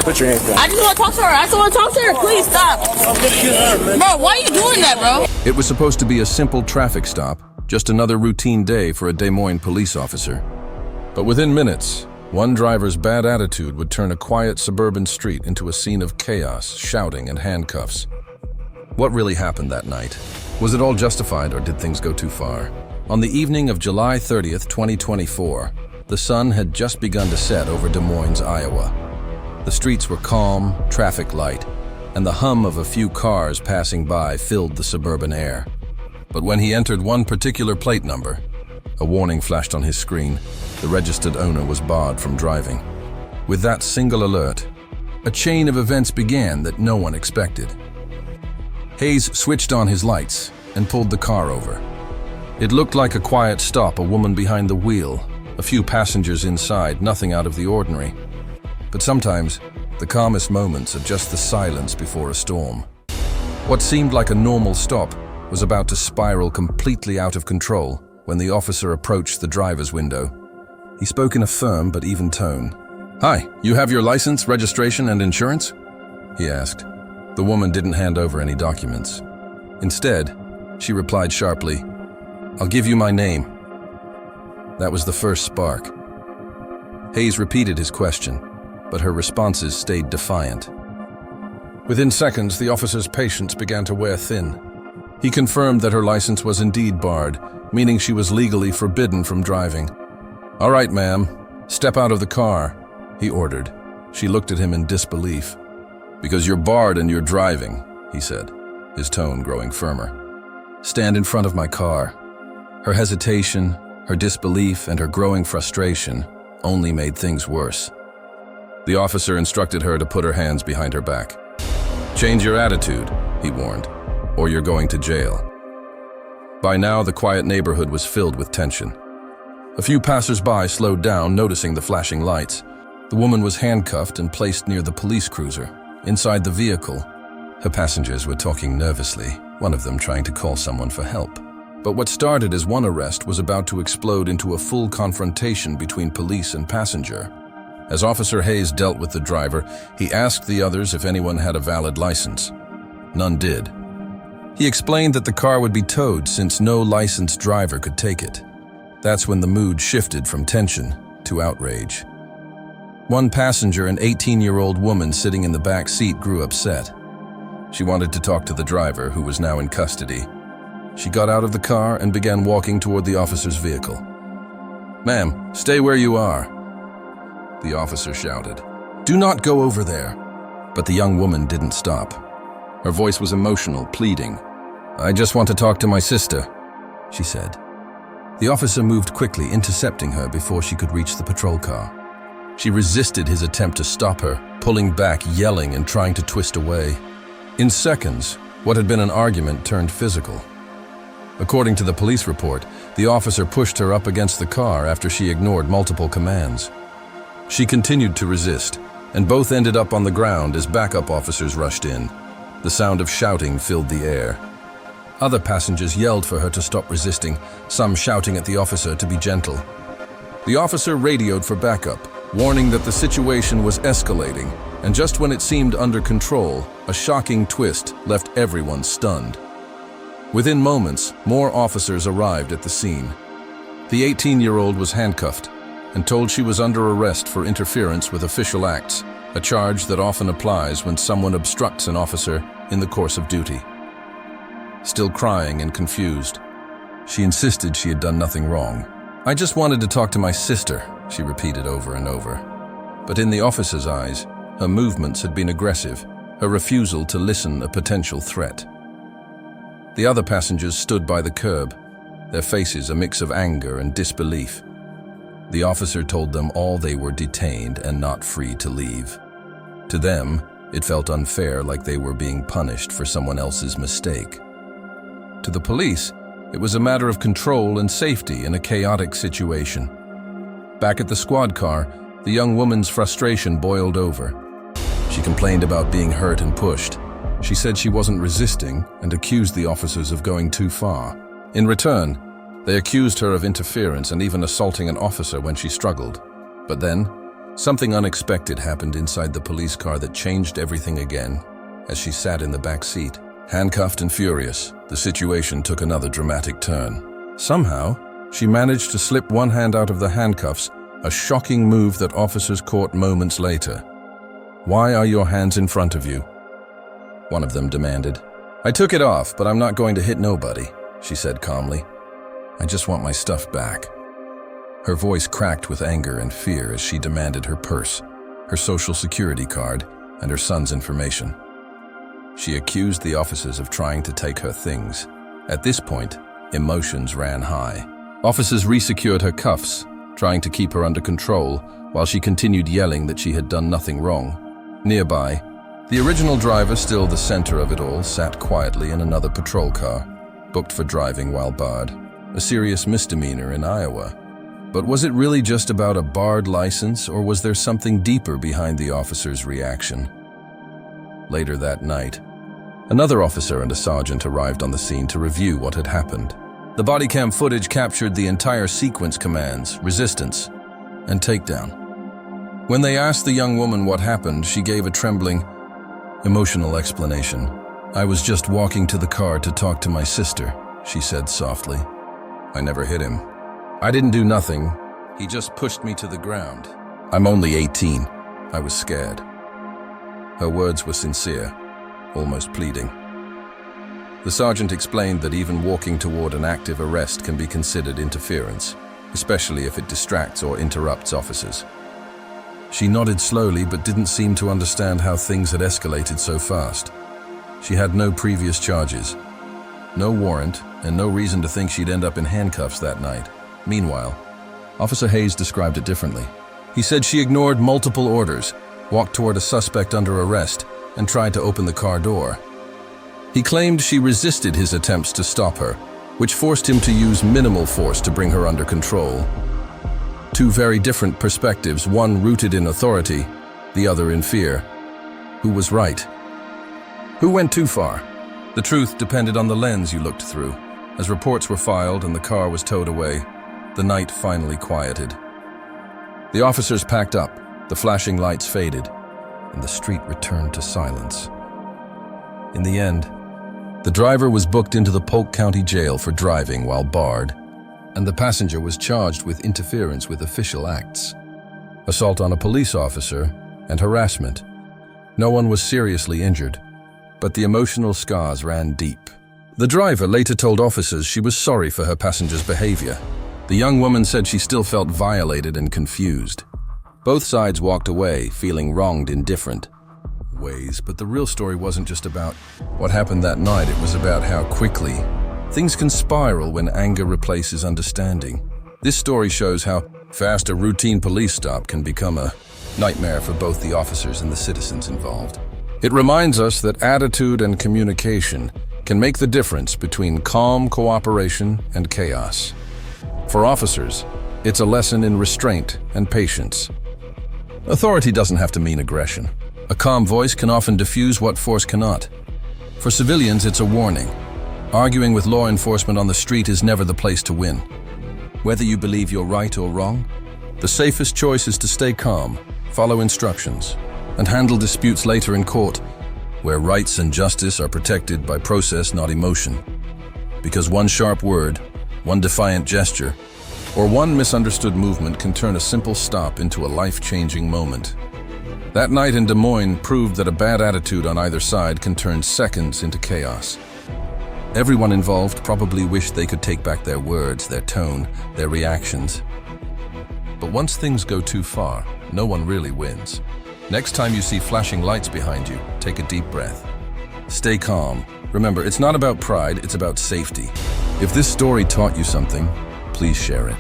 Put your hands down. I just want to talk to her. I just want to talk to her. Please stop. I'm gonna get her, man. Bro, why are you doing that, bro? It was supposed to be a simple traffic stop, just another routine day for a Des Moines police officer. But within minutes, one driver's bad attitude would turn a quiet suburban street into a scene of chaos, shouting, and handcuffs. What really happened that night? Was it all justified, or did things go too far? On the evening of July 30th, 2024, the sun had just begun to set over Des Moines, Iowa. The streets were calm, traffic light, and the hum of a few cars passing by filled the suburban air. But when he entered one particular plate number, a warning flashed on his screen. The registered owner was barred from driving. With that single alert, a chain of events began that no one expected. Hayes switched on his lights and pulled the car over. It looked like a quiet stop, a woman behind the wheel, a few passengers inside, nothing out of the ordinary. But sometimes, the calmest moments are just the silence before a storm. What seemed like a normal stop was about to spiral completely out of control when the officer approached the driver's window. He spoke in a firm but even tone. "Hi, you have your license, registration, and insurance?" he asked. The woman didn't hand over any documents. Instead, she replied sharply, "I'll give you my name." That was the first spark. Hayes repeated his question, but her responses stayed defiant. Within seconds, the officer's patience began to wear thin. He confirmed that her license was indeed barred, meaning she was legally forbidden from driving. "All right, ma'am, step out of the car," he ordered. She looked at him in disbelief. "Because you're barred and you're driving," he said, his tone growing firmer. "Stand in front of my car." Her hesitation, her disbelief, and her growing frustration only made things worse. The officer instructed her to put her hands behind her back. "Change your attitude," he warned, "or you're going to jail." By now, the quiet neighborhood was filled with tension. A few passers-by slowed down, noticing the flashing lights. The woman was handcuffed and placed near the police cruiser. Inside the vehicle, her passengers were talking nervously, one of them trying to call someone for help. But what started as one arrest was about to explode into a full confrontation between police and passenger. As Officer Hayes dealt with the driver, he asked the others if anyone had a valid license. None did. He explained that the car would be towed since no licensed driver could take it. That's when the mood shifted from tension to outrage. One passenger, an 18-year-old woman sitting in the back seat, grew upset. She wanted to talk to the driver, who was now in custody. She got out of the car and began walking toward the officer's vehicle. "Ma'am, stay where you are," the officer shouted. "Do not go over there." But the young woman didn't stop. Her voice was emotional, pleading. "I just want to talk to my sister," she said. The officer moved quickly, intercepting her before she could reach the patrol car. She resisted his attempt to stop her, pulling back, yelling, and trying to twist away. In seconds, what had been an argument turned physical. According to the police report, the officer pushed her up against the car after she ignored multiple commands. She continued to resist, and both ended up on the ground as backup officers rushed in. The sound of shouting filled the air. Other passengers yelled for her to stop resisting, some shouting at the officer to be gentle. The officer radioed for backup, warning that the situation was escalating, and just when it seemed under control, a shocking twist left everyone stunned. Within moments, more officers arrived at the scene. The 18-year-old was handcuffed and told she was under arrest for interference with official acts, a charge that often applies when someone obstructs an officer in the course of duty. Still crying and confused, she insisted she had done nothing wrong. "I just wanted to talk to my sister," she repeated over and over. But in the officer's eyes, her movements had been aggressive, her refusal to listen a potential threat. The other passengers stood by the curb, their faces a mix of anger and disbelief. The officer told them all they were detained and not free to leave. To them, it felt unfair, like they were being punished for someone else's mistake. To the police, it was a matter of control and safety in a chaotic situation. Back at the squad car, the young woman's frustration boiled over. She complained about being hurt and pushed. She said she wasn't resisting and accused the officers of going too far. In return, they accused her of interference and even assaulting an officer when she struggled. But then, Something unexpected happened inside the police car that changed everything again. As she sat in the back seat, handcuffed and furious, the situation took another dramatic turn. Somehow, she managed to slip one hand out of the handcuffs, a shocking move that officers caught moments later. "Why are your hands in front of you?" one of them demanded. "I took it off, but I'm not going to hit nobody," she said calmly. "I just want my stuff back." Her voice cracked with anger and fear as she demanded her purse, her social security card, and her son's information. She accused the officers of trying to take her things. At this point, emotions ran high. Officers resecured her cuffs, trying to keep her under control, while she continued yelling that she had done nothing wrong. Nearby, the original driver, still the center of it all, sat quietly in another patrol car, booked for driving while barred. A serious misdemeanor in Iowa. But was it really just about a barred license, or was there something deeper behind the officer's reaction? Later that night, another officer and a sergeant arrived on the scene to review what had happened. The bodycam footage captured the entire sequence: commands, resistance, and takedown. When they asked the young woman what happened, she gave a trembling, emotional explanation. "I was just walking to the car to talk to my sister," she said softly. "I never hit him. I didn't do nothing. He just pushed me to the ground. I'm only 18. I was scared." Her words were sincere, almost pleading. The sergeant explained that even walking toward an active arrest can be considered interference, especially if it distracts or interrupts officers. She nodded slowly but didn't seem to understand how things had escalated so fast. She had no previous charges, no warrant, and no reason to think she'd end up in handcuffs that night. Meanwhile, Officer Hayes described it differently. He said she ignored multiple orders, walked toward a suspect under arrest, and tried to open the car door. He claimed she resisted his attempts to stop her, which forced him to use minimal force to bring her under control. Two very different perspectives, one rooted in authority, the other in fear. Who was right? Who went too far? The truth depended on the lens you looked through. As reports were filed and the car was towed away, the night finally quieted. The officers packed up, the flashing lights faded, and the street returned to silence. In the end, the driver was booked into the Polk County Jail for driving while barred, and the passenger was charged with interference with official acts, assault on a police officer, and harassment. No one was seriously injured, but the emotional scars ran deep. The driver later told officers she was sorry for her passenger's behavior. The young woman said she still felt violated and confused. Both sides walked away, feeling wronged in different ways, but the real story wasn't just about what happened that night. It was about how quickly things can spiral when anger replaces understanding. This story shows how fast a routine police stop can become a nightmare for both the officers and the citizens involved. It reminds us that attitude and communication can make the difference between calm cooperation and chaos. For officers, it's a lesson in restraint and patience. Authority doesn't have to mean aggression. A calm voice can often diffuse what force cannot. For civilians, it's a warning. Arguing with law enforcement on the street is never the place to win. Whether you believe you're right or wrong, the safest choice is to stay calm, follow instructions, and handle disputes later in court, where rights and justice are protected by process, not emotion. Because one sharp word, one defiant gesture, or one misunderstood movement can turn a simple stop into a life-changing moment. That night in Des Moines proved that a bad attitude on either side can turn seconds into chaos. Everyone involved probably wished they could take back their words, their tone, their reactions. But once things go too far, no one really wins. Next time you see flashing lights behind you, take a deep breath. Stay calm. Remember, it's not about pride, it's about safety. If this story taught you something, please share it.